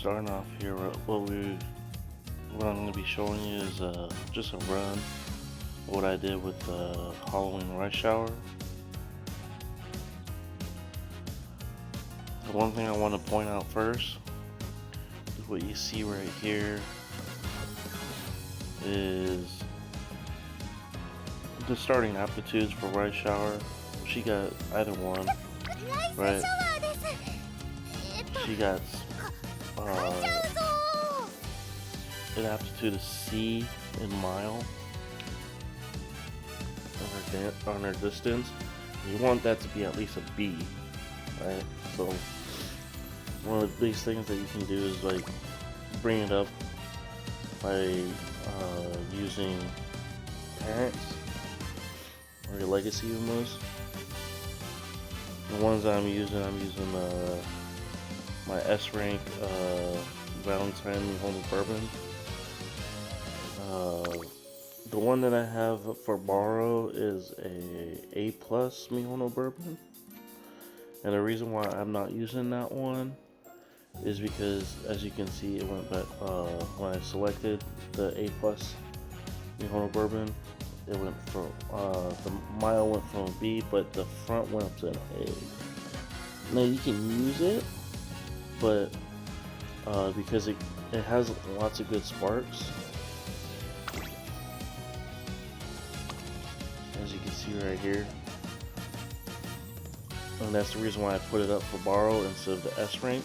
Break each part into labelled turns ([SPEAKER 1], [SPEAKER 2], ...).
[SPEAKER 1] starting off here, what I'm going to be showing you is just a run. What I did with the Halloween Rush Shower. The one thing I want to point out first is what you see right here is the starting aptitudes for Rush Shower. She got either one, right? She got an aptitude of C in mile on her distance. You want that to be at least a B, right? So one of the biggest things that you can do is like bring it up by using parents or your legacy almost. The ones I'm using my S rank Valentine Mihono Bourbon. The one that I have for borrow is a plus Mihono Bourbon, and the reason why I'm not using that one is because, as you can see, it went back when I selected the A plus Mihono Bourbon. It went from the mile went from a B, but the front went up to an A. Now you can use it, but because it has lots of good sparks, as you can see right here, and that's the reason why I put it up for borrow instead of the S rank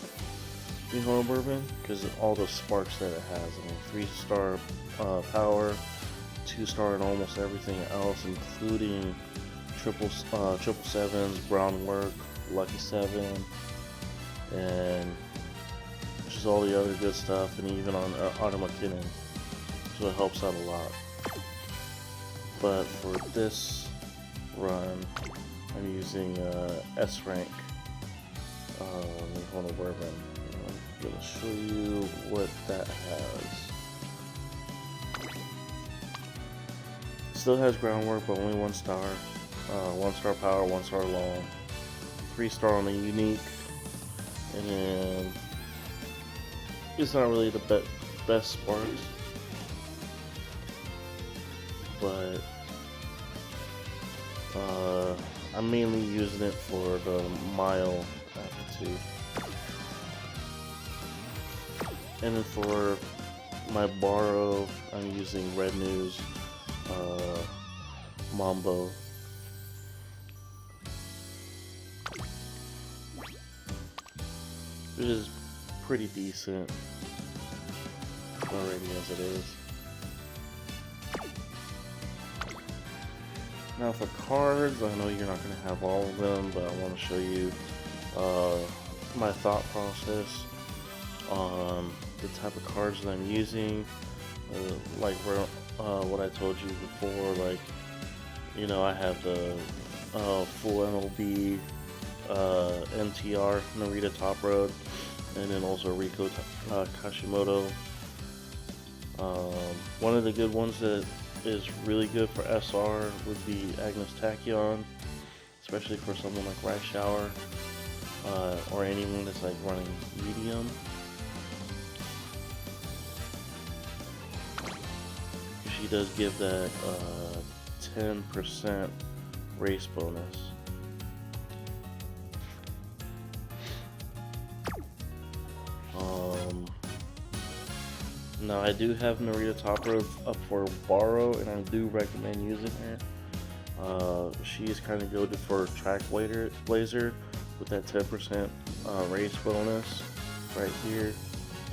[SPEAKER 1] Mihono Bourbon, because of all the sparks that it has. I mean, 3-star power, 2-star in almost everything else, including triple sevens, brown work, lucky 7, and just all the other good stuff, and even on Otter McKinnon, so it helps out a lot. But for this run, I'm using S rank Mihono Bourbon. I'm gonna show you what that has. Still has groundwork, but only 1 star. 1-star power, 1-star long, 3-star on the unique, and then it's not really the best sparks, but I'm mainly using it for the mile aptitude. And then for my borrow, I'm using Red News Mambo. Which is pretty decent already as it is. Now for cards, I know you're not going to have all of them, but I want to show you my thought process on the type of cards that I'm using. Like what I told you before, like, you know, I have the full MLB NTR Narita Top Road, and then also Riko Kashimoto. One of the good ones that is really good for SR would be Agnes Tachyon, especially for someone like Rush Shower, or anyone that's like running medium. She does give that 10% race bonus. Now I do have Narita Top Road up for borrow, and I do recommend using her. She is kind of good for Track Blazer with that 10% race bonus right here,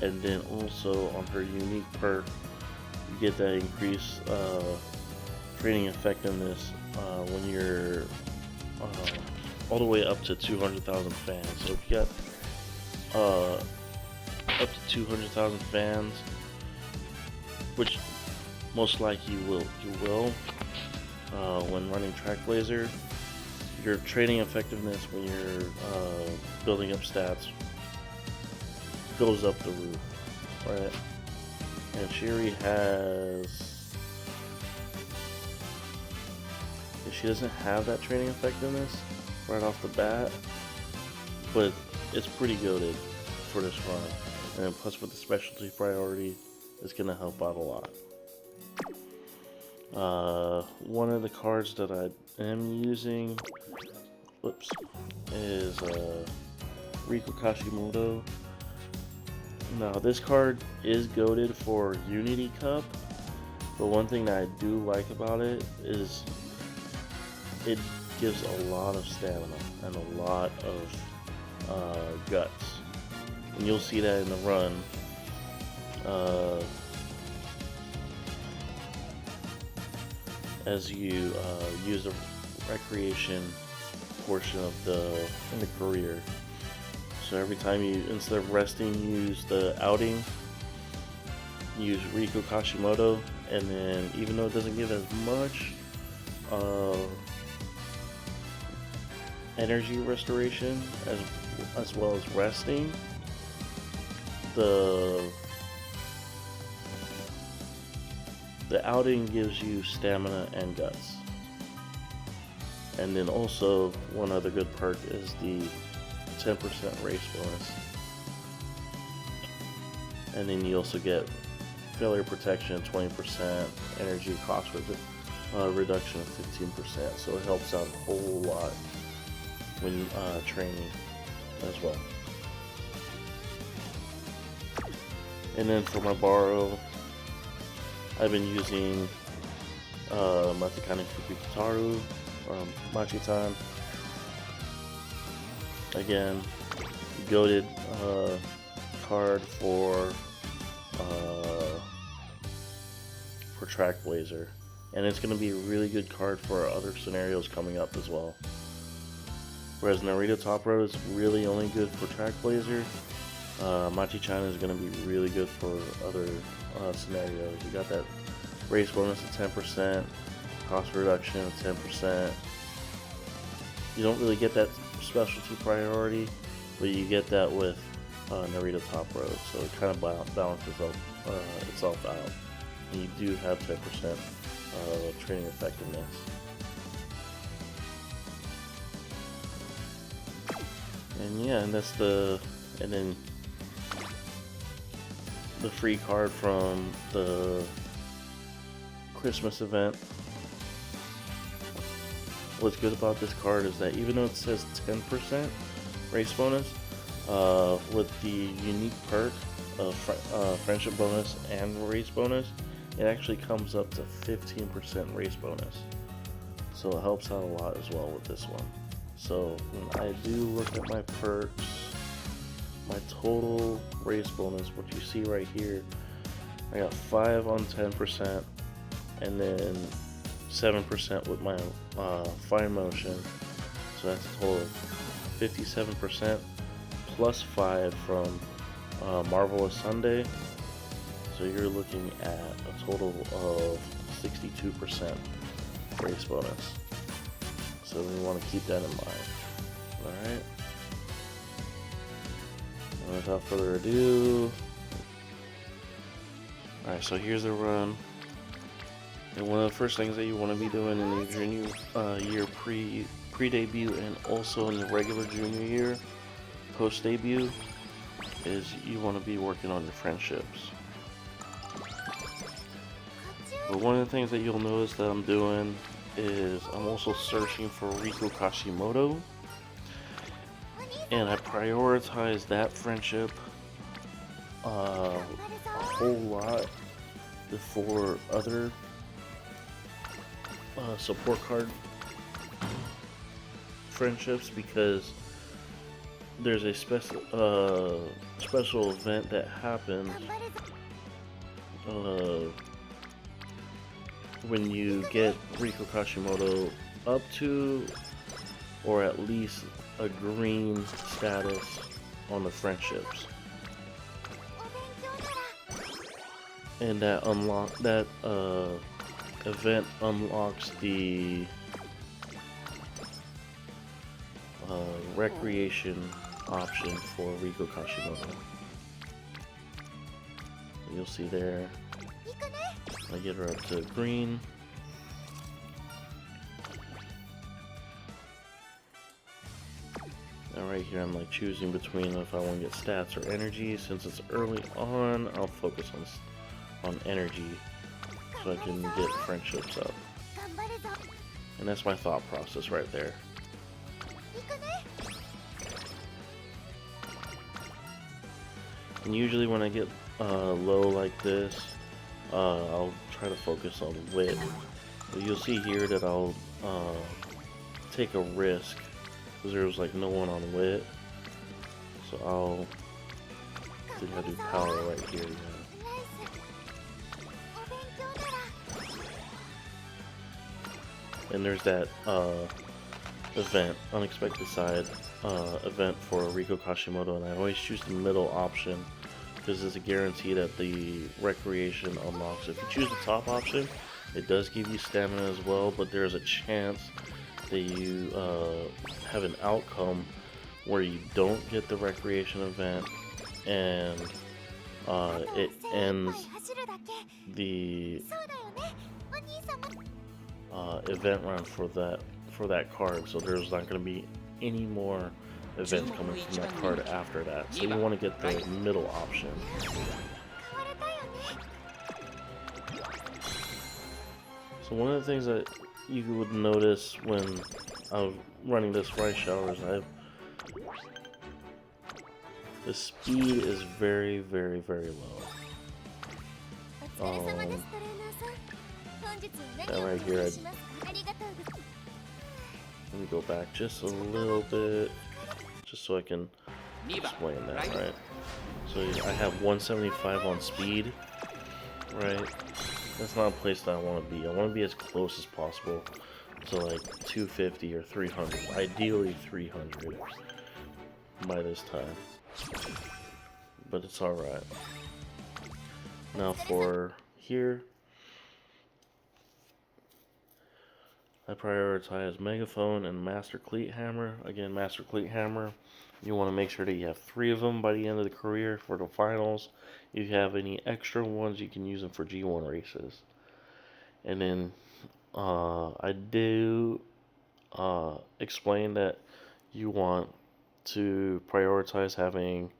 [SPEAKER 1] and then also on her unique perk, you get that increased training effectiveness when you're all the way up to 200,000 fans. So if you got up to 200,000 fans, which most likely you will when running Track Blazer, your training effectiveness when you're building up stats goes up the roof, right? And she already has, if she doesn't have that training effectiveness right off the bat, but it's pretty goated for this run. and then plus with the specialty priority, it's gonna help out a lot. One of the cards that I am using, whoops, is Riko Kashimoto. Now this card is goated for Unity Cup, but one thing that I do like about it is it gives a lot of stamina and a lot of guts, and you'll see that in the run. As you use the recreation portion of in the career. So every time you, instead of resting, use the outing, use Riko Kashimoto, and then even though it doesn't give as much energy restoration as well as resting, the outing gives you stamina and guts. And then also one other good perk is the 10% race bonus. And then you also get failure protection 20%, energy cost reduction of 15%. So it helps out a whole lot when training as well. And then for my borrow, I've been using Matakane Fukutaru, or Machitan. Again, goated card for Track Blazer, and it's going to be a really good card for other scenarios coming up as well. Whereas Narita Top Road is really only good for Track Blazer, Machi-chan is going to be really good for other scenarios. You got that race bonus of 10%, cost reduction of 10%. You don't really get that specialty priority, but you get that with Narita Top Road, so it kind of balances itself out. And you do have 10% training effectiveness. And yeah, and that's and then the free card from the Christmas event. What's good about this card is that even though it says 10% race bonus, with the unique perk of friendship bonus and race bonus, it actually comes up to 15% race bonus. So it helps out a lot as well with this one. So when I do look at my perks, my total race bonus, what you see right here, I got 5 on 10%, and then 7% with my fine motion. So that's a total of 57%, plus 5 from Marvelous Sunday. So you're looking at a total of 62% race bonus. So we want to keep that in mind. Alright. Without further ado. Alright, so here's the run. And one of the first things that you want to be doing in the junior year pre-debut and also in the regular junior year post-debut is you want to be working on your friendships. But one of the things that you'll notice that I'm doing is I'm also searching for Riko Kashimoto, and I prioritize that friendship a whole lot before other support card friendships, because there's a special event that happens when you get Riko Kashimoto up to, or at least a green status on the friendships, and that event unlocks the recreation option for Riko Kashimoto. You'll see there, I get her up to green. And right here I'm like choosing between if I want to get stats or energy. Since it's early on, I'll focus on energy so I can get friendships up. And that's my thought process right there. And usually when I get low like this, I'll try to focus on wit. But you'll see here that I'll take a risk because there was like no one on wit. So I think I'll do power right here. Yeah. And there's that event, unexpected side event for Riko Kashimoto, and I always choose the middle option because it's a guarantee that the recreation unlocks. If you choose the top option, it does give you stamina as well, but there's a chance that you have an outcome where you don't get the recreation event, and it ends the event run for that card. So there's not going to be any more events coming from that card after that. So you want to get the middle option. So one of the things that you would notice when I'm running this rice shower is the speed is very, very, very low. That right here, let me go back just a little bit, just so I can explain that, right? So I have 175 on speed, right? That's not a place that I want to be. I want to be as close as possible to like 250 or 300, ideally 300 by this time, but it's alright. Now for here, I prioritize Megaphone and Master Cleat Hammer. Again, Master Cleat Hammer, you want to make sure that you have 3 of them by the end of the career for the finals. If you have any extra ones, you can use them for G1 races. And then I do explain that you want to prioritize having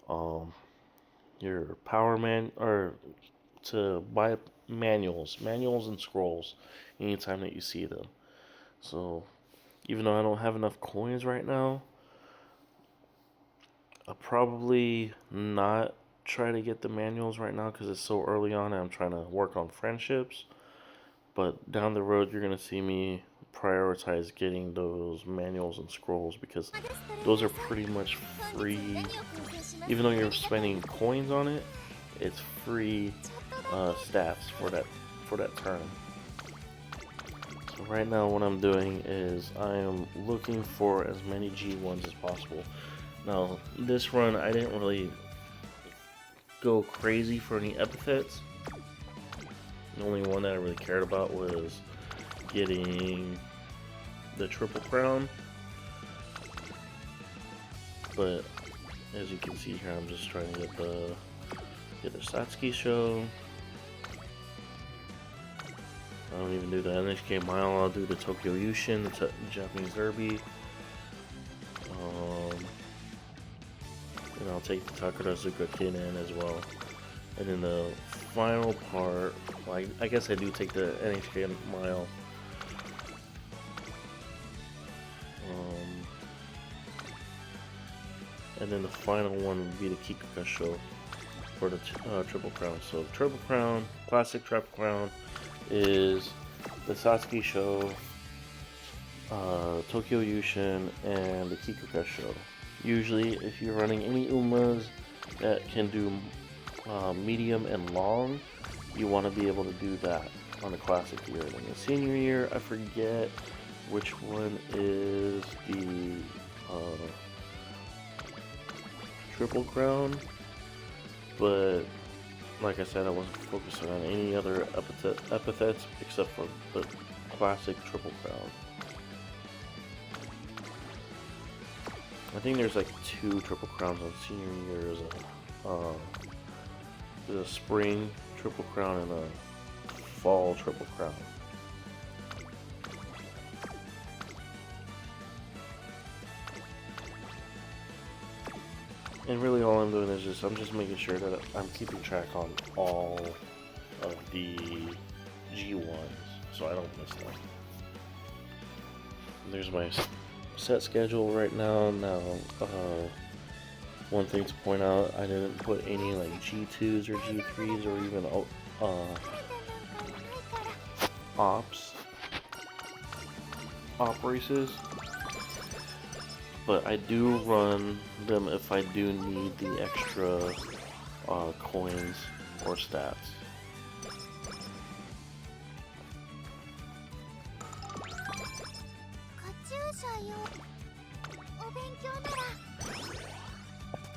[SPEAKER 1] your power man, or to buy manuals and scrolls anytime that you see them. So even though I don't have enough coins right now, I'll probably not try to get the manuals right now because it's so early on and I'm trying to work on friendships. But down the road you're going to see me prioritize getting those manuals and scrolls because those are pretty much free. Even though you're spending coins on it, it's free stats for that turn. So right now what I'm doing is I am looking for as many G1s as possible. Now this run I didn't really go crazy for any epithets. The only one that I really cared about was getting the Triple Crown. But as you can see here, I'm just trying to get the Satsuki show. I don't even do the NHK Mile, I'll do the Tokyo Yushin, the Japanese Derby. And I'll take the Takarazuka Kinen as well. And then the final part, well, I guess I do take the NHK Mile. And then the final one would be the Kikuka show for the Triple Crown. So Triple Crown, Classic Triple Crown, is the Satsuki show, Tokyo Yushin, and the Kikuka show. Usually, if you're running any Umas that can do medium and long, you want to be able to do that on the classic year. And in the senior year, I forget which one is the Triple Crown, but like I said, I wasn't focusing on any other epithets except for the classic Triple Crown. I think there's like 2 Triple Crowns on senior year. There's a spring Triple Crown and a fall Triple Crown. And really all I'm doing is I'm just making sure that I'm keeping track on all of the G1s so I don't miss them. There's my set schedule right now. One thing to point out, I didn't put any like G2s or G3s or even op races, but I do run them if I do need the extra coins or stats.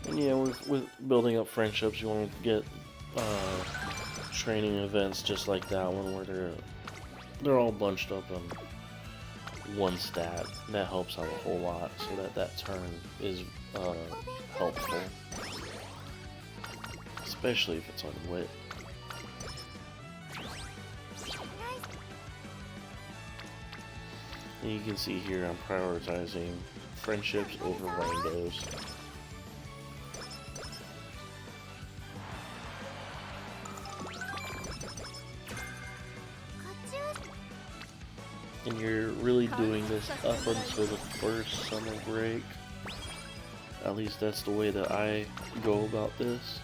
[SPEAKER 1] And yeah, with building up friendships, you want to get training events just like that one where they're all bunched up on one stat. That helps out a whole lot, so that turn is helpful, especially if it's on wit. And you can see here I'm prioritizing friendships over rainbows. And you're really doing this up until the first summer break. At least that's the way that I go about this.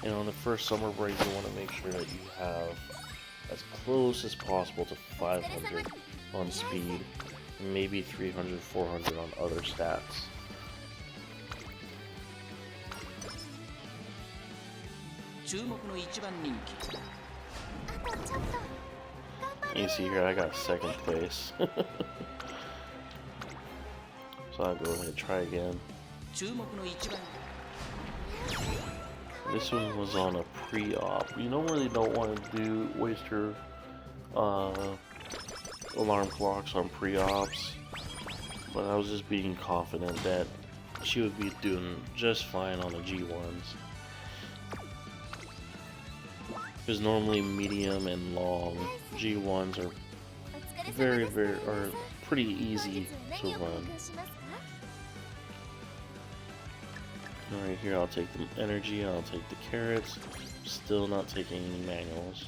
[SPEAKER 1] And on the first summer break, you want to make sure that you have as close as possible to 500 on speed, and maybe 300, 400 on other stats. You see here, I got second place. So I'll go ahead and try again. This one was on a pre-op. You normally don't want to waste your alarm clocks on pre-ops, but I was just being confident that she would be doing just fine on the G1s. Because normally medium and long G1s are pretty easy to run. Right here, I'll take the energy, I'll take the carrots. Still not taking any manuals.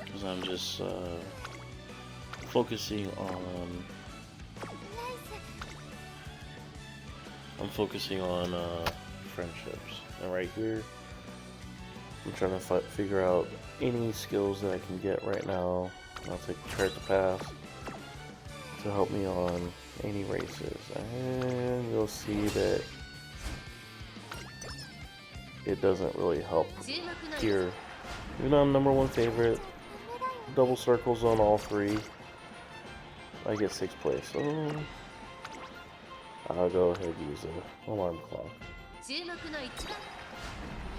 [SPEAKER 1] Because I'm just focusing on friendships. And right here, I'm trying to figure out any skills that I can get right now. I'll take the Character Pass to help me on any races, and you'll see that it doesn't really help here. Even though I'm #1 favorite, double circles on all three, I get 6th place, so I'll go ahead and use an alarm clock.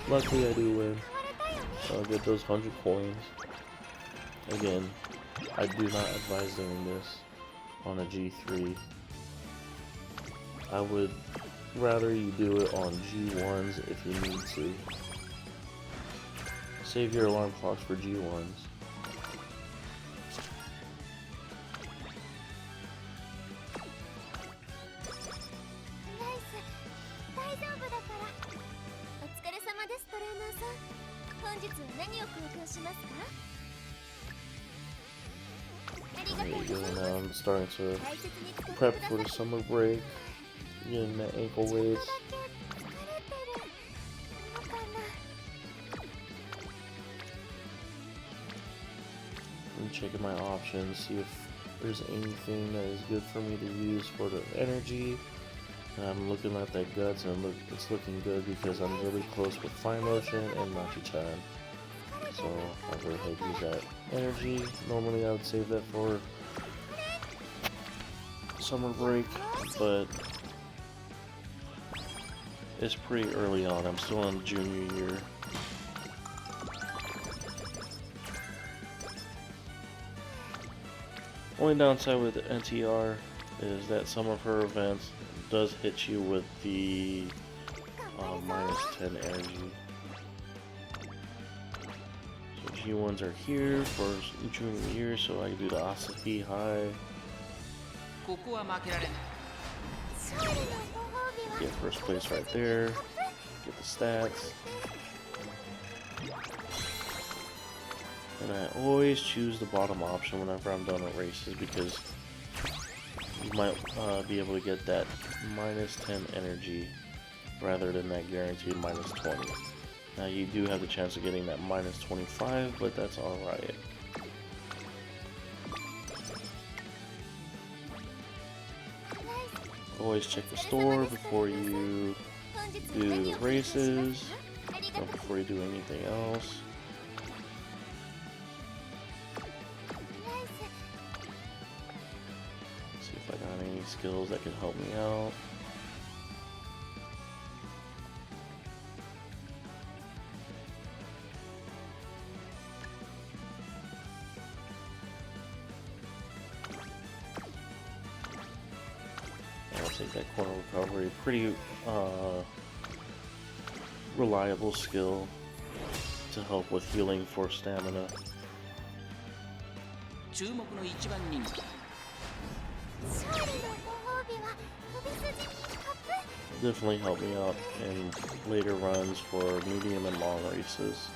[SPEAKER 1] Luckily I do win, so I'll get those 100 coins. Again, I do not advise doing this on a G3. I would rather you do it on G1s if you need to. Save your alarm clocks for G1s. There you go, now I'm starting to prep for the summer break, getting the ankle weights. I'm checking my options, see if there's anything that is good for me to use for the energy. And I'm looking at that guts, and it's looking good because I'm really close with Fine Motion and Machi-chan. So I'll go ahead and use that energy. Normally I would save that for summer break, but it's pretty early on. I'm still in junior year. Only downside with NTR is that some of her events does hit you with the -10 energy. few ones are here for Junior year, so I do the Asahi High.
[SPEAKER 2] ここは負けられない。
[SPEAKER 1] Get first place right there. Get the stats. And I always choose the bottom option whenever I'm done with races because you might be able to get that minus 10 energy rather than that guaranteed minus 20. Now you do have the chance of getting that minus 25, but that's alright. Always check the store before you do the races, or before you do anything else. See if I got any skills that can help me out. I'll take that corner recovery. Pretty reliable skill to help with healing for stamina.
[SPEAKER 2] 注目の一番人気。
[SPEAKER 1] Definitely help me out in later runs for medium and long races.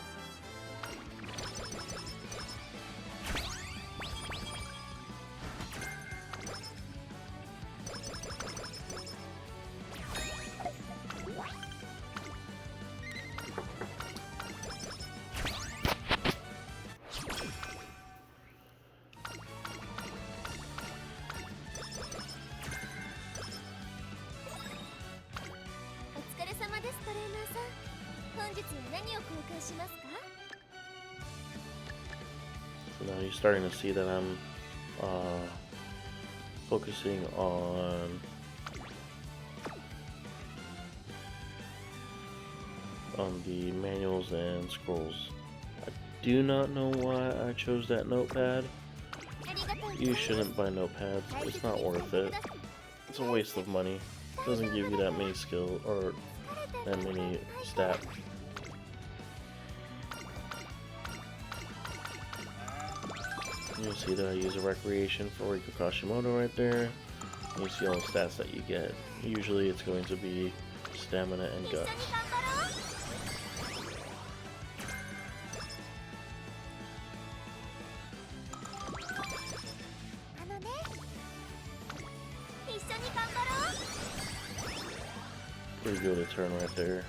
[SPEAKER 1] So now you're starting to see that I'm focusing on the manuals and scrolls. I do not know why I chose that notepad. You shouldn't buy notepads. It's not worth it. It's a waste of money. It doesn't give you that many skill or that many stat. You'll see that I use a recreation for Riko Kashimoto right there. You see all the stats that you get. Usually it's going to be stamina and guts. Pretty good turn right there.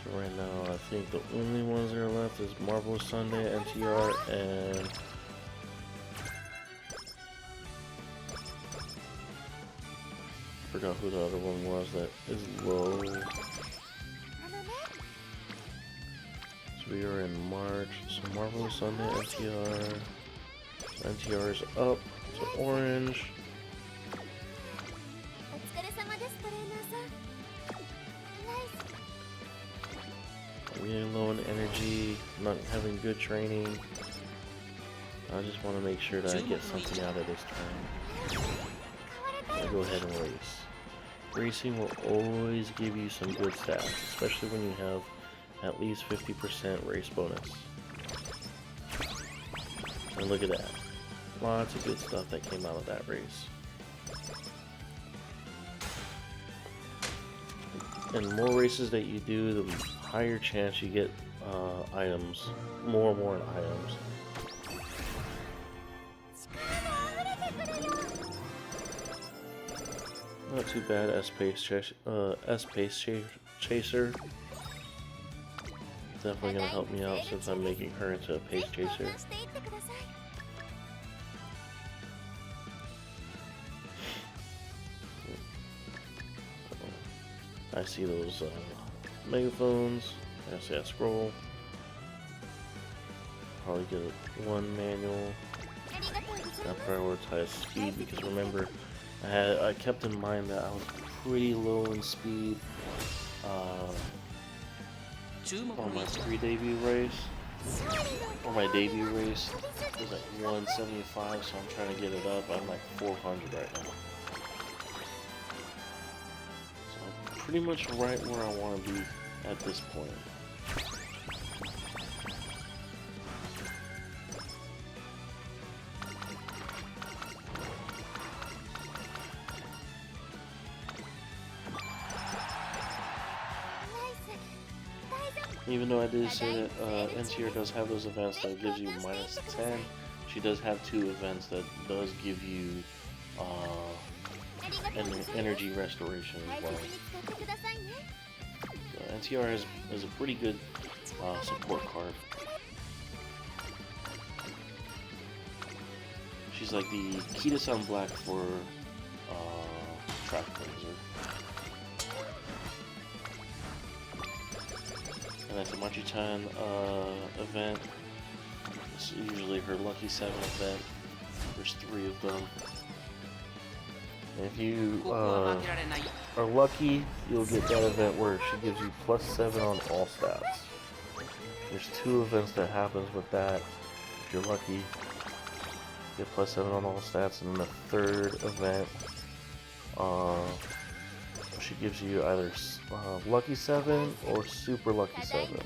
[SPEAKER 1] So right now I think the only ones that are left is Marvelous Sunday, NTR, and forgot who the other one was that is low. So we are in March, so Marvelous Sunday, NTR. NTR is up to orange. Really low in energy, not having good training. I just want to make sure that I get something out of this turn. I'll go ahead and race. Racing will always give you some good stats, especially when you have at least 50% race bonus. And look at that. Lots of good stuff that came out of that race. And the more races that you do, the higher chance you get items. More and more items. Not too bad, S-Pace Chaser. Definitely gonna help me out since I'm making her into a Pace Chaser. I see those megaphones. I see that scroll. Probably get one manual. I prioritize speed because remember, I kept in mind that I was pretty low in speed on my pre-debut race. Or my debut race it was like 175, so I'm trying to get it up. I'm like 400 right now. So pretty much right where I want to be at this point. Even though I did say that NTR does have those events that gives you minus 10, she does have 2 events that does give you an energy restoration as well. So NTR is a pretty good support card. She's like the Kita-san Black for Track Blazer. And that's a Machi-chan event. It's usually her Lucky 7 event. There's 3 of them. And if you are lucky, you'll get that event where she gives you plus 7 on all stats. There's 2 events that happens with that. If you're lucky, you get plus 7 on all stats. And then the 3rd event, she gives you either Lucky 7 or Super Lucky 7.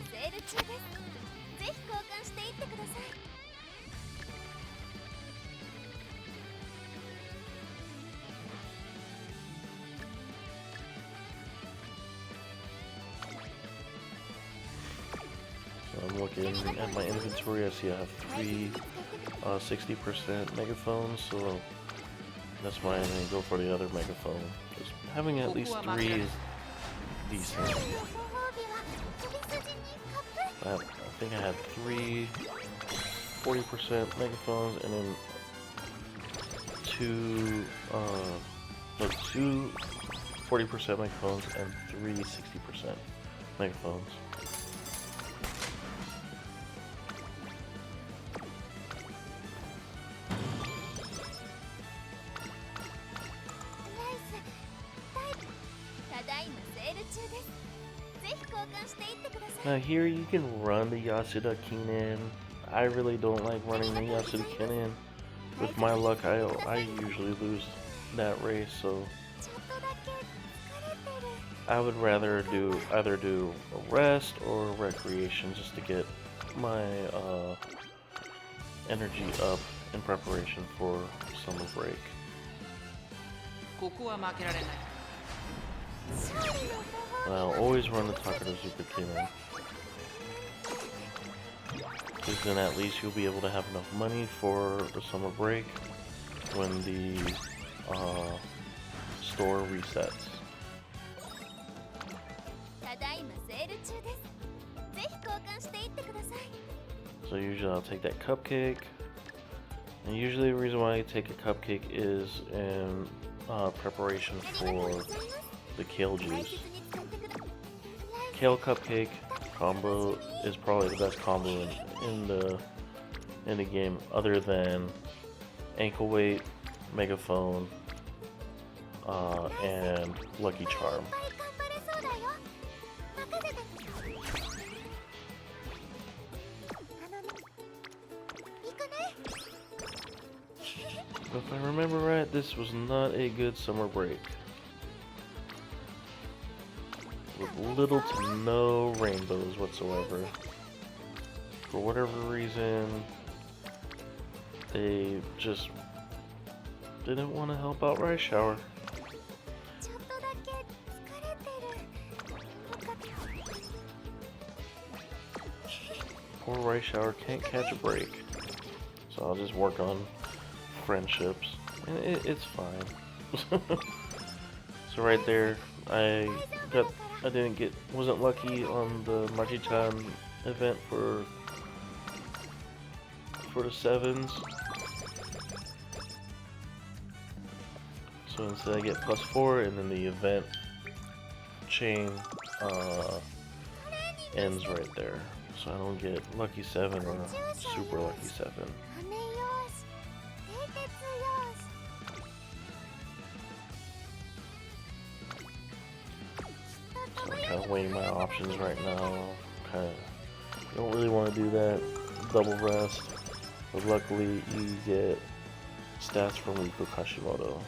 [SPEAKER 1] So I'm looking at my inventory. I see I have 3 60% megaphones, so that's why I'm going to go for the other megaphone. Just having at least 3 is decent. I think I had 3 40% megaphones and then 2 40% megaphones and 3 60% megaphones. Now here you can run the Yasuda Kenan. I really don't like running the Yasuda Kenan. With my luck, I usually lose that race, so I would rather either do a rest or recreation just to get my energy up in preparation for summer break. And I'll always run the Takarazuka Kenan, because then at least you'll be able to have enough money for the summer break when the store resets. So usually I'll take that cupcake, and usually the reason why I take a cupcake is in preparation for the kale juice. Kale cupcake combo is probably the best combo in the game, other than ankle weight, megaphone, and Lucky Charm. If I remember right, this was not a good summer break. With little to no rainbows whatsoever. For whatever reason, they just didn't want to help out Rice Shower. Poor Rice Shower can't catch a break. So I'll just work on friendships, and it's fine. So right there, wasn't lucky on the Machi-chan event for the 7s. So instead I get +4, and then the event chain ends right there. So I don't get Lucky 7 or Super Lucky 7. So I'm kind of weighing my options right now. Don't really want to do that double rest, but luckily you get stats from Riko Kashimoto.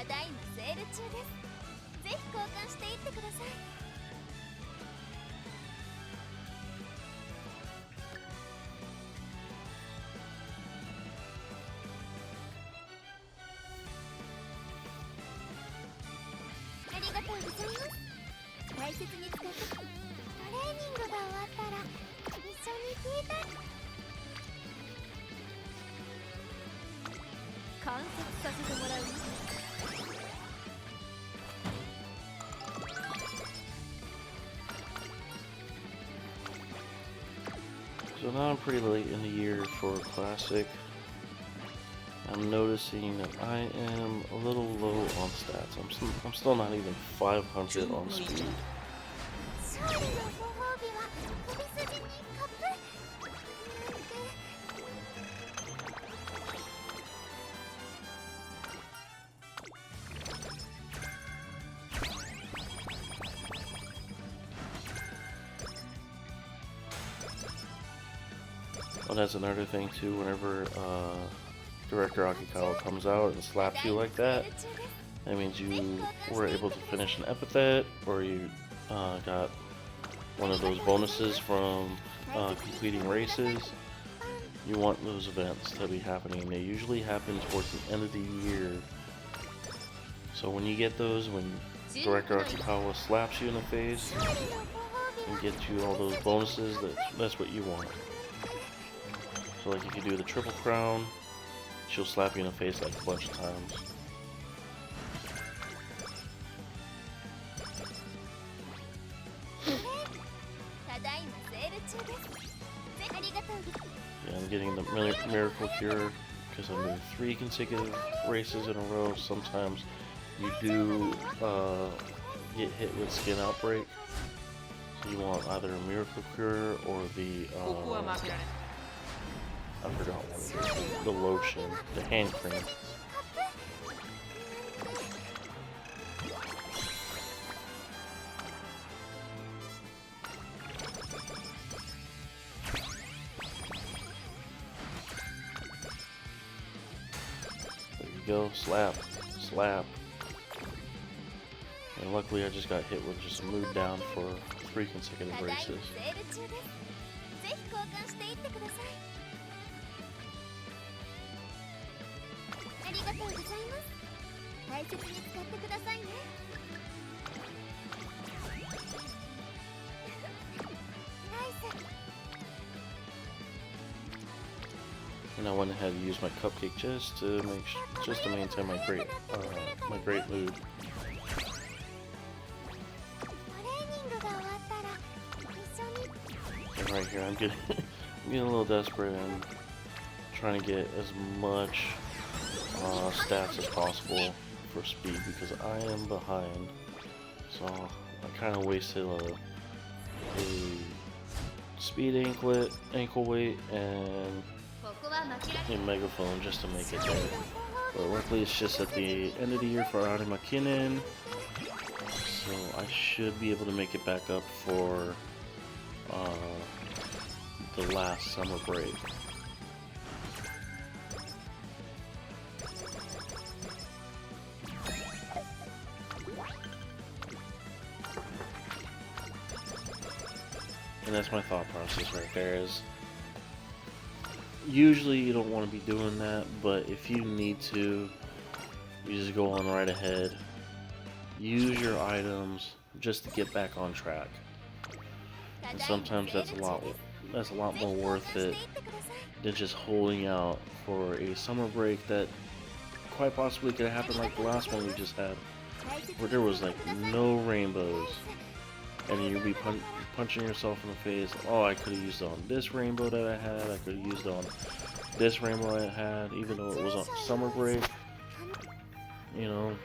[SPEAKER 3] だいまセール中です。ぜひ交換していってください。ありがとうございます。大切に使って。トレーニングが終わったら一緒に聞いた。観察させてもらうね。
[SPEAKER 1] So now I'm pretty late in the year for Classic. I'm noticing that I am a little low on stats. I'm still not even 500 on speed.
[SPEAKER 3] 勝利のご褒美は飛び筋にカップなんて。
[SPEAKER 1] Well, that's another thing too. Whenever Director Akikawa comes out and slaps you like that, that means you were able to finish an epithet, or you got one of those bonuses from completing races. You want those events to be happening. They usually happen towards the end of the year. So when you get those, when Director Akikawa slaps you in the face and gets you all those bonuses, that's what you want. So like if you do the triple crown, she'll slap you in the face like a bunch of times. Yeah, I'm getting the Miracle Cure because I'm doing 3 consecutive races in a row. Sometimes you do get hit with Skin Outbreak. So you want either a Miracle Cure or the I forgot what it is. The lotion, the hand cream. There you go, slap, slap. And luckily I just got hit with just mood down for 3 consecutive races.
[SPEAKER 3] ありがとうございます。大切に使ってくださいね。ナイス。
[SPEAKER 1] And I went ahead and used my cupcake just to maintain my great mood.
[SPEAKER 3] トレーニングが終わったら一緒に。
[SPEAKER 1] And right here, I'm getting a little desperate and trying to get as much stats as possible for speed because I am behind. So I kind of wasted a speed ankle weight, and a megaphone just to make it there. But luckily it's just at the end of the year for Arimakinen, so I should be able to make it back up for the last summer break. And that's my thought process right there, is usually you don't want to be doing that, but if you need to, you just go on right ahead. Use your items just to get back on track. And sometimes that's a lot more worth it than just holding out for a summer break that quite possibly could have happened like the last one we just had, where there was like no rainbows. And you'll be punching yourself in the face. Oh, I could have used it on this rainbow that I had. I could have used it on this rainbow I had, even though it was on summer break. You know.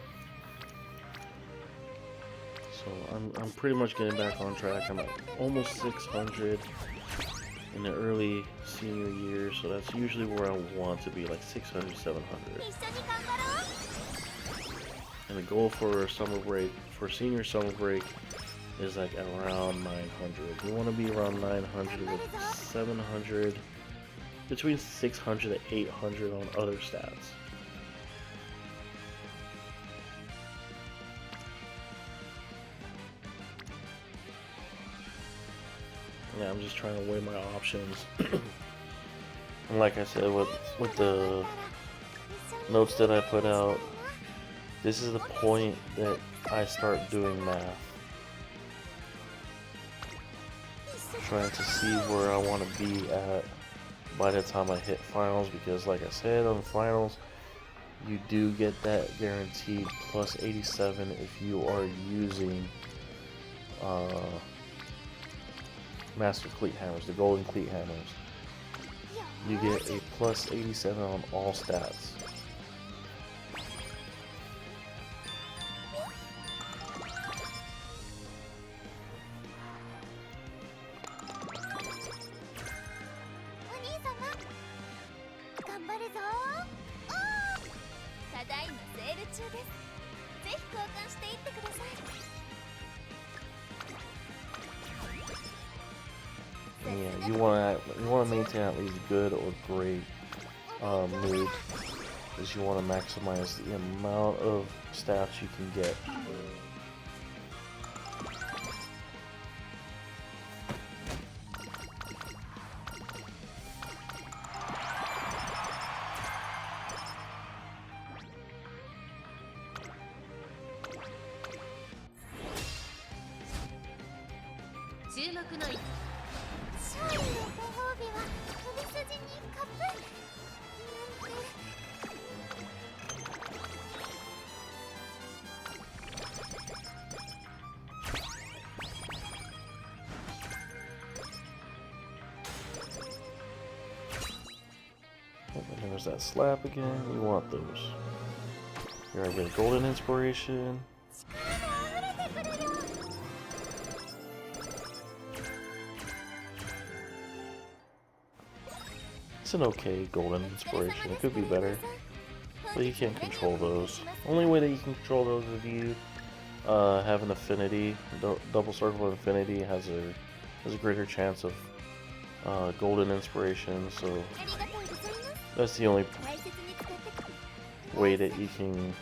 [SPEAKER 1] So I'm pretty much getting back on track. I'm at almost 600 in the early senior year, so that's usually where I want to be, like 600, 700. And the goal for summer break, for senior summer break, is like around 900. You want to be around 900 with 700, between 600 and 800 on other stats. yeah, I'm just trying to weigh my options. And like I said, with the notes that I put out, this is the point that I start doing math. Trying to see where I want to be at by the time I hit finals, because like I said, on finals, you do get that guaranteed plus 87 if you are using Master Cleat Hammers, the Golden Cleat Hammers. You get a plus 87 on all stats. Yeah, you want to maintain at least good or great mood, because you want to maximize the amount of stats you can get. There's that slap again. You want those. Here I get a golden inspiration. It's an okay golden inspiration. It could be better, but you can't control those. Only way that you can control those is if you have an affinity. Double Circle of Infinity has a greater chance of golden inspiration. So that's the only way that you can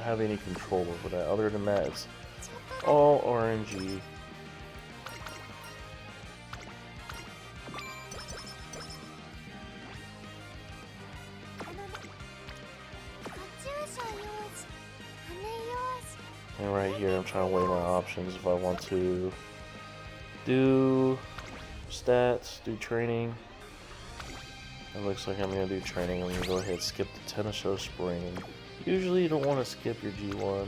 [SPEAKER 1] have any control over that. Other than that, it's all RNG. And right here, I'm trying to weigh my options if I want to do stats, do training. It looks like I'm going to do training. I'm going to go ahead and skip the Tennis Show Spring. Usually you don't want to skip your G1s.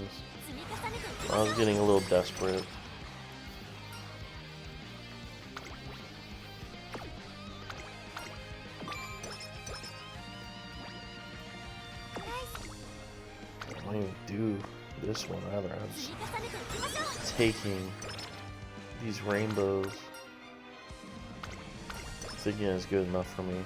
[SPEAKER 1] I was getting a little desperate. I don't even do this one either. I'm just taking these rainbows, thinking it's good enough for me.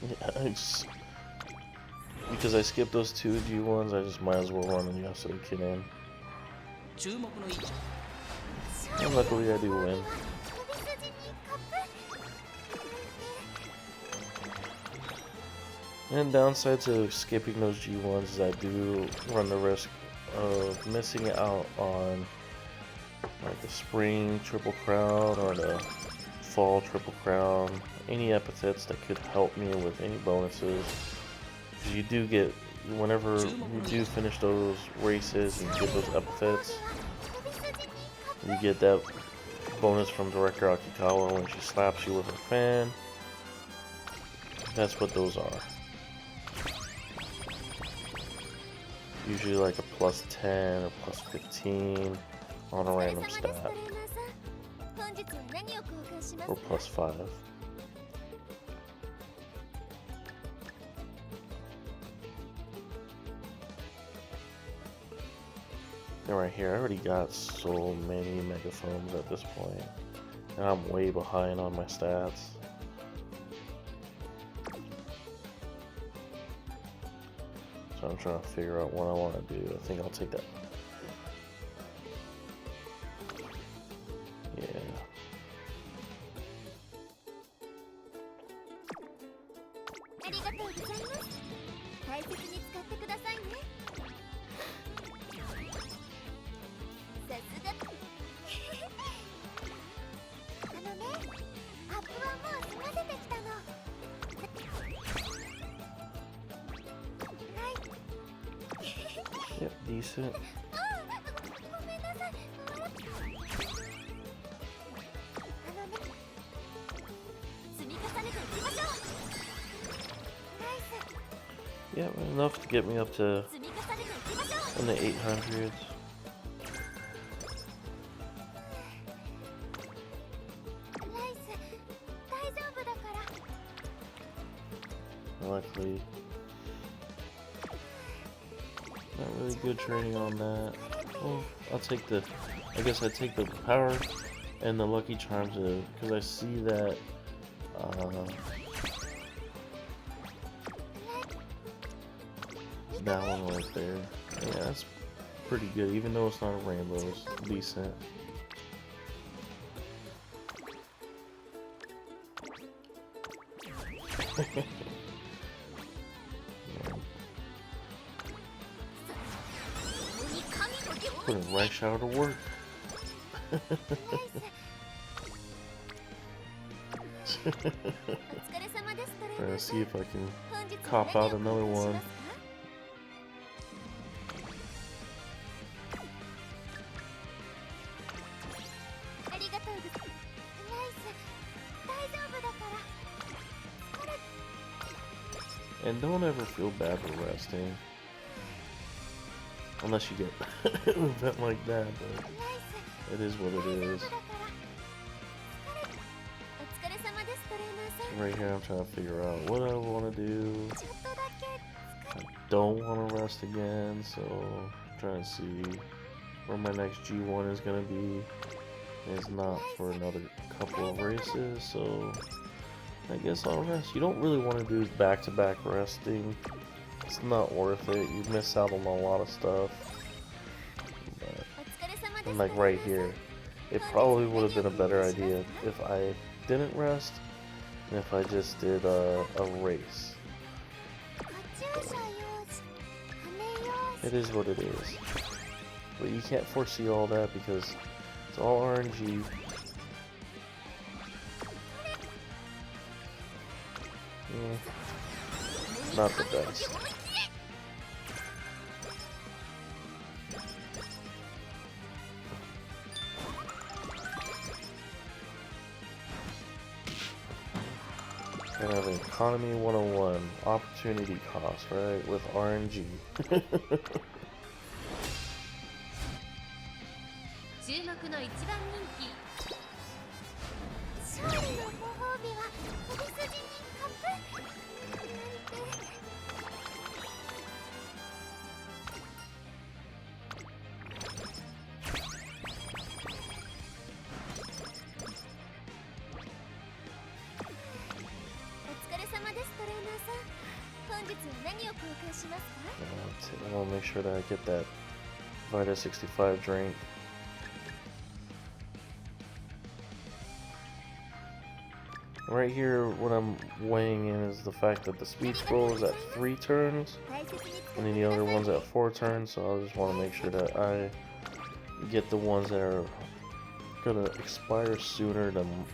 [SPEAKER 1] Yeah, because I skipped those two G1s, I just might as well run the Yasuo Kid in. And luckily I do win. And downside to skipping those G1s is I do run the risk of missing out on like the spring triple crown or the fall triple crown, any epithets that could help me with any bonuses. Because you do get, whenever you do finish those races and get those epithets, you get that bonus from Director Akikawa when she slaps you with her fan. That's what those are. Usually like a plus 10 or plus 15 on a random stat. Or plus 5. And right here, I already got so many megaphones at this point, and I'm way behind on my stats. I'm trying to figure out what I want to do. I think I'll take that. Yeah.
[SPEAKER 3] ありがとうございます。大切に使ってくださいね。さすが。あのね、アップはもう済ませてきたの。はい。
[SPEAKER 1] Yep, decent.
[SPEAKER 3] ごめんなさい。あのね、積み重ねていきましょう。ナイス。
[SPEAKER 1] Yeah, enough to get me up to
[SPEAKER 3] 積み重ねていきましょう。
[SPEAKER 1] in the 800s.
[SPEAKER 3] ナイス。大丈夫だから。
[SPEAKER 1] Luckily, not really good training on that. Well, I'll take the, I guess I take the power and the lucky charms because I see that that one right there. Yeah, that's pretty good, even though it's not a rainbow. It's decent. Putting right shower to work. Trying to see if I can cop out another one. And don't ever feel bad for resting. Unless you get an event like that, but it is what it is. Right here I'm trying to figure out what I want to do. I don't want to rest again, so I'm trying to see where my next G1 is going to be. It's not for another couple of races, so I guess I'll rest. You don't really want to do back-to-back resting. It's not worth it. You miss out on a lot of stuff. But, and like right here, it probably would have been a better idea if I didn't rest and if I just did a race. But it is what it is. But you can't foresee all that because it's all RNG. Not the best. Kind of an economy 101, opportunity cost, right? With RNG.
[SPEAKER 3] 注目の一番人気。勝利のご褒美は首筋にカップ。
[SPEAKER 1] I want to make sure that I get that Vita 65 drink. Right here, what I'm weighing in is the fact that the speed scroll is at 3 turns, and then the other one's at 4 turns, so I just want to make sure that I get the ones that are going to expire sooner than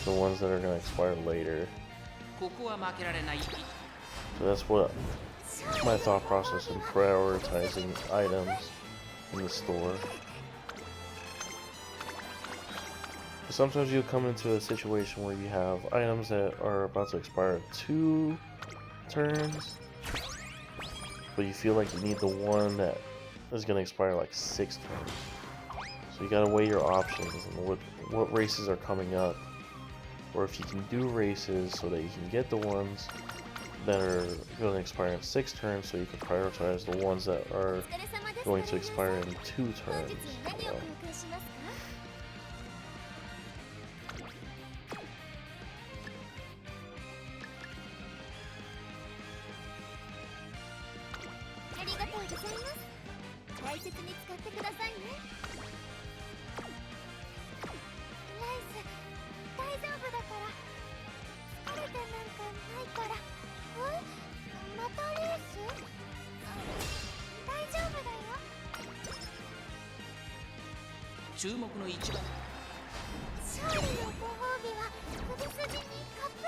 [SPEAKER 1] the ones that are going to expire later. So that's what my thought process in prioritizing items in the store. Sometimes you'll come into a situation where you have items that are about to expire 2 turns, but you feel like you need the one that is going to expire like 6 turns. So you gotta weigh your options and what races are coming up, or if you can do races so that you can get the ones that are going to expire in 6 turns, so you can prioritize the ones that are going to expire in 2 turns. So.
[SPEAKER 3] りがとうございます。大切に使ってくださいね。ライス、大丈夫だから。疲れてなんかないから。またレース？大丈夫だよ。
[SPEAKER 2] 注目の一番。
[SPEAKER 3] 勝利のご褒美は首筋にカップ。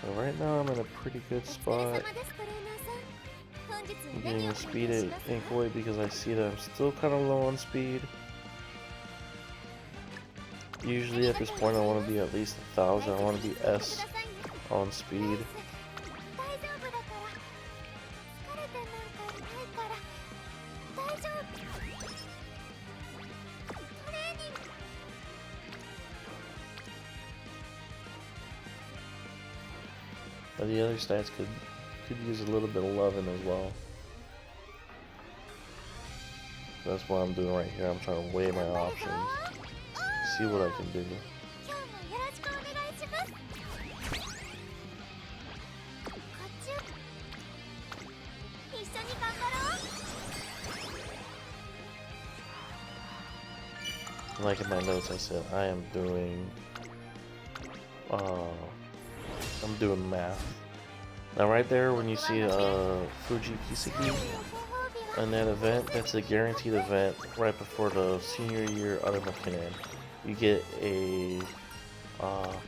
[SPEAKER 1] So right now I'm in a pretty good
[SPEAKER 3] お疲れ
[SPEAKER 1] spot.
[SPEAKER 3] 様です、トレーナーさん。本日
[SPEAKER 1] I'm
[SPEAKER 3] 何
[SPEAKER 1] getting
[SPEAKER 3] を
[SPEAKER 1] the
[SPEAKER 3] お
[SPEAKER 1] speed
[SPEAKER 3] 願い
[SPEAKER 1] at
[SPEAKER 3] しますか？
[SPEAKER 1] ankle weight because I see that I'm still kind of low on speed. Usually at this point I want to be at least 1,000. I want to be S on speed.
[SPEAKER 3] 大丈夫だから。疲れてなんかないから。大丈夫。トレーニング。
[SPEAKER 1] But the other stats could use a little bit of loving as well. That's what I'm doing right here. I'm trying to weigh my options, see what I can do.
[SPEAKER 3] 今日もよろしくお願いします。こっち。一緒に頑張ろう。
[SPEAKER 1] Like in my notes, I said I am doing, I'm doing math. Now right there, when you see Fuji Kiseki in that event, that's a guaranteed event right before the senior year Aramakinan. You get a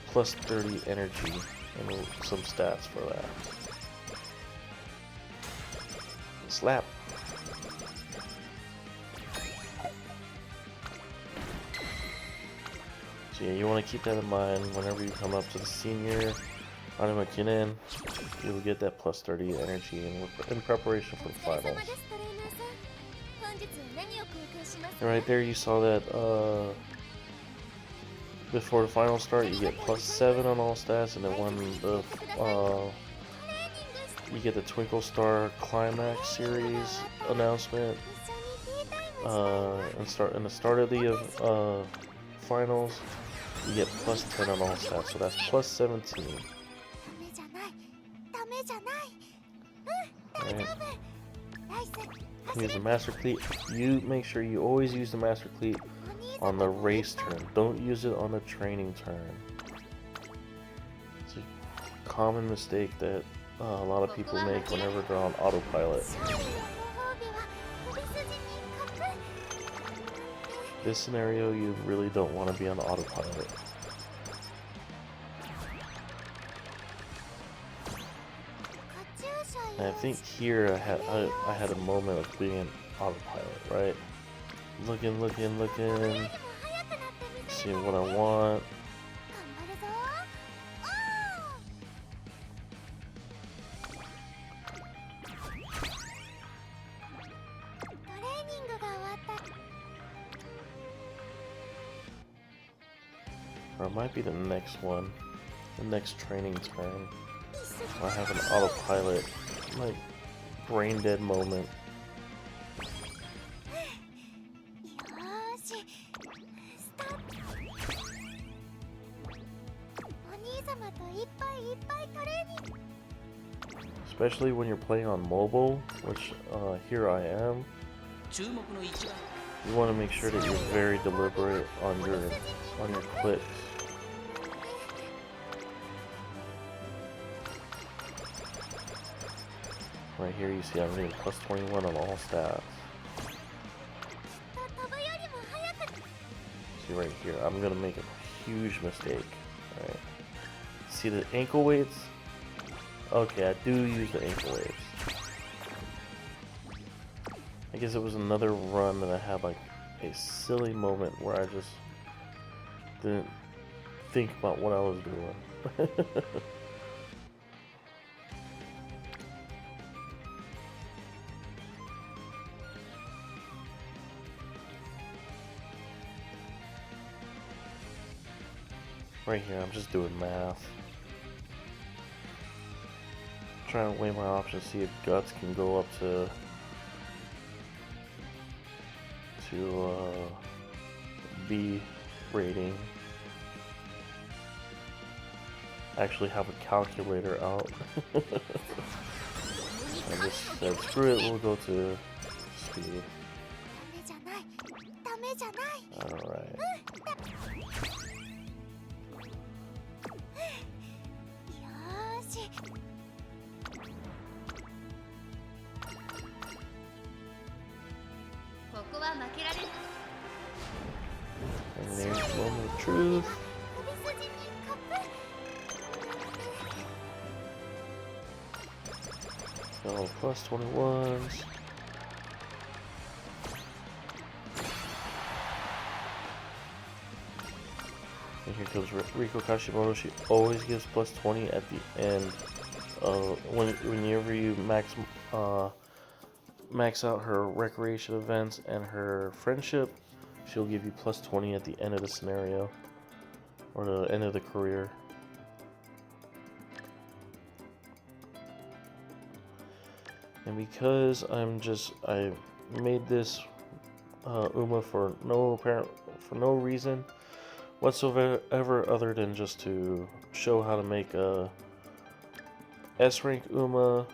[SPEAKER 1] plus 30 energy and some stats for that. Slap. So yeah, you want to keep that in mind whenever you come up to the senior Aramakinan. You'll get that plus 30 energy in preparation for the
[SPEAKER 3] お疲れ
[SPEAKER 1] finals.
[SPEAKER 3] 様です、トレーナーさん。本日は何を貢献しますか？
[SPEAKER 1] And right there, you saw that before the final start, you get plus 7 on all stats, and then when the you get the Twinkle Star Climax Series announcement,
[SPEAKER 3] 一緒にティータイムしたい。
[SPEAKER 1] in the start of the finals, you get plus 10 on all stats, so that's plus 17.
[SPEAKER 3] ダメじゃない。ダメじゃない。大丈
[SPEAKER 1] Alright.
[SPEAKER 3] 夫。ライス、
[SPEAKER 1] Use the Master Cleat. You make sure you always use the Master Cleat
[SPEAKER 3] お兄
[SPEAKER 1] on
[SPEAKER 3] 様
[SPEAKER 1] the race turn. Don't use it on the training turn. It's a common mistake that a lot of people make whenever they're on autopilot.
[SPEAKER 3] 勝利のご褒美は首筋にカップ。
[SPEAKER 1] This scenario, you really don't want to be on autopilot. And I think here I had a moment of being autopilot, right? Looking, seeing what I want.
[SPEAKER 3] 頑張るぞ。トレーニングが終わった。
[SPEAKER 1] Or it might be the next one, the next training turn.
[SPEAKER 3] 一緒に
[SPEAKER 1] I have an autopilot, like brain dead moment.
[SPEAKER 3] よーし、スタート。お兄様といっぱいいっぱいトレーニング。
[SPEAKER 1] Especially when you're playing on mobile, which here I am.
[SPEAKER 2] 注目の一番。
[SPEAKER 1] You want to make sure that you're very deliberate on your clicks. Right here, you see I'm getting plus 21 on all stats.
[SPEAKER 3] 飛ぶよりも速く。
[SPEAKER 1] See right here, I'm gonna make a huge mistake. Alright. See the ankle weights? Okay, I do use the ankle weights. I guess it was another run that I had like a silly moment where I just didn't think about what I was doing. Right here, I'm just doing math. Trying to weigh my options, see if Guts can go up to to B rating. I actually have a calculator out. I just said screw it, we'll go to speed.
[SPEAKER 3] ダメじゃない。
[SPEAKER 1] Alright.
[SPEAKER 3] よーし。
[SPEAKER 4] ここは負けられない。
[SPEAKER 1] And there's moment of truth.
[SPEAKER 3] 首筋にカップ。
[SPEAKER 1] Oh, plus 21s. And here comes Riko Kashimoto. She always gives plus 20 at the end. Whenever you max out her recreation events and her friendship, she'll give you plus 20 at the end of the scenario or the end of the career. And because I made this Uma for no reason whatsoever other than just to show how to make a S rank Uma,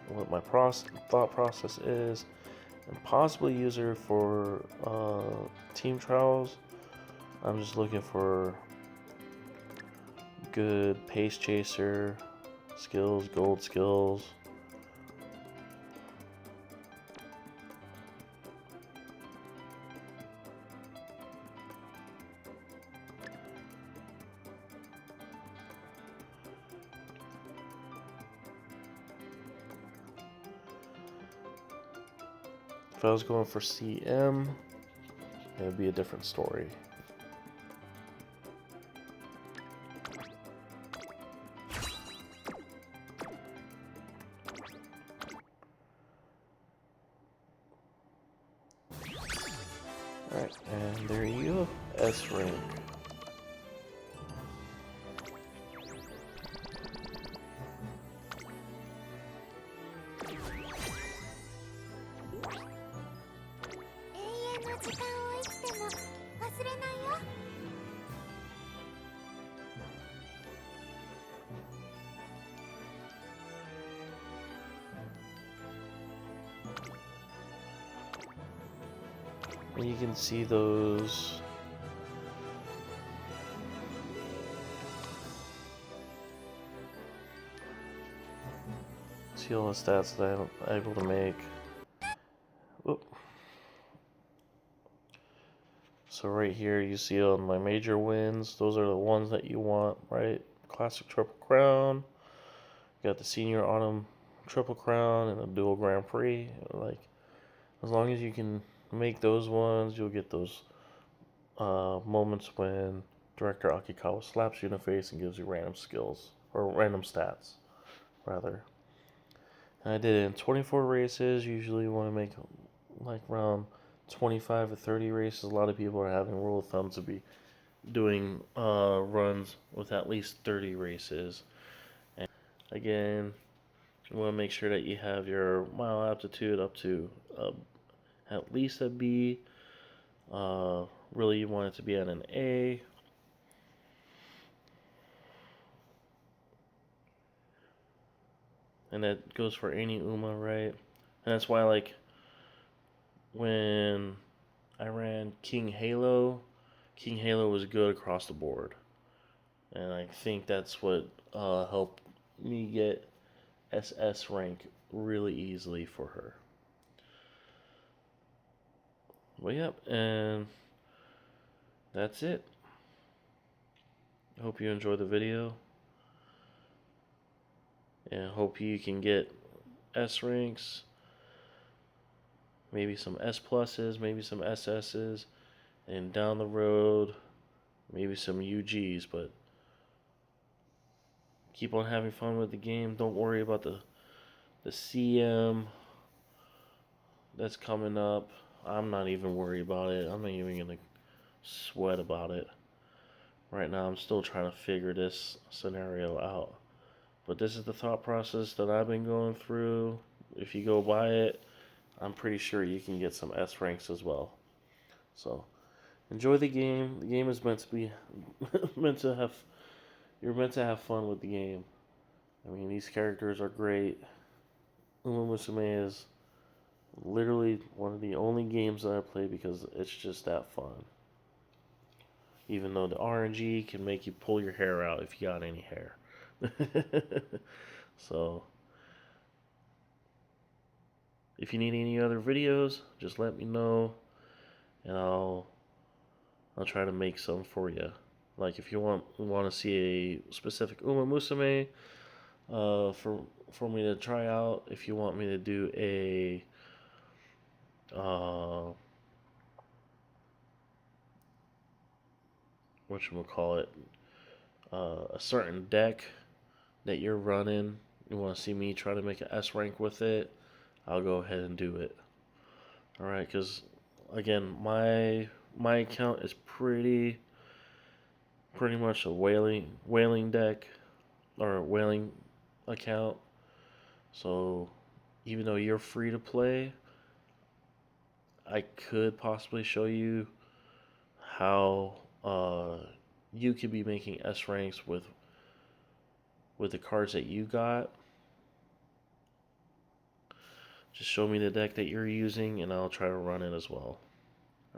[SPEAKER 1] what my thought process is, and possibly use her for team trials. I'm just looking for good pace chaser skills, gold skills. If I was going for CM, it would be a different story. Alright, and there you go, S rank. And you can see those all the stats that I'm able to make. Whoop. So right here you see on my major wins, those are the ones that you want, right? Classic Triple Crown, you got the Senior Autumn Triple Crown and the Dual Grand Prix. Like, as long as you can make those ones, you'll get those moments when Director Akikawa slaps you in the face and gives you random skills, or random stats, rather. And I did it in 24 races. Usually you want to make like around 25 to 30 races. A lot of people are having rule of thumb to be doing runs with at least 30 races. And again, you want to make sure that you have your mile aptitude up to at least a B. Really, you want it to be at an A. And that goes for any Uma, right? And that's why, like, when I ran King Halo was good across the board. And I think that's what helped me get SS rank really easily for her. But yep, and that's it. I hope you enjoyed the video. And hope you can get S ranks, maybe some S pluses, maybe some SS's, and down the road, maybe some UGs. But keep on having fun with the game. Don't worry about the CM that's coming up. I'm not even worried about it. I'm not even gonna sweat about it. Right now, I'm still trying to figure this scenario out. But this is the thought process that I've been going through. If you go by it, I'm pretty sure you can get some S ranks as well. So enjoy the game. The game is meant to be meant to have you're meant to have fun with the game. I mean, these characters are great. Uma Musume is literally one of the only games that I play because it's just that fun. Even though the RNG can make you pull your hair out if you got any hair. So, if you need any other videos, just let me know, and I'll try to make some for you. Like if you want to see a specific Uma Musume, for me to try out. If you want me to do a whatchamacallit, a certain deck that you're running, you want to see me try to make an S rank with it, I'll go ahead and do it. Alright, because again, my account is pretty much a whaling deck, or a whaling account. So even though you're free to play, I could possibly show you how you could be making S ranks with the cards that you got. Just show me the deck that you're using and I'll try to run it as well.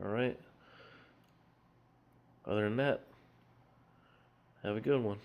[SPEAKER 1] Alright. Other than that, have a good one.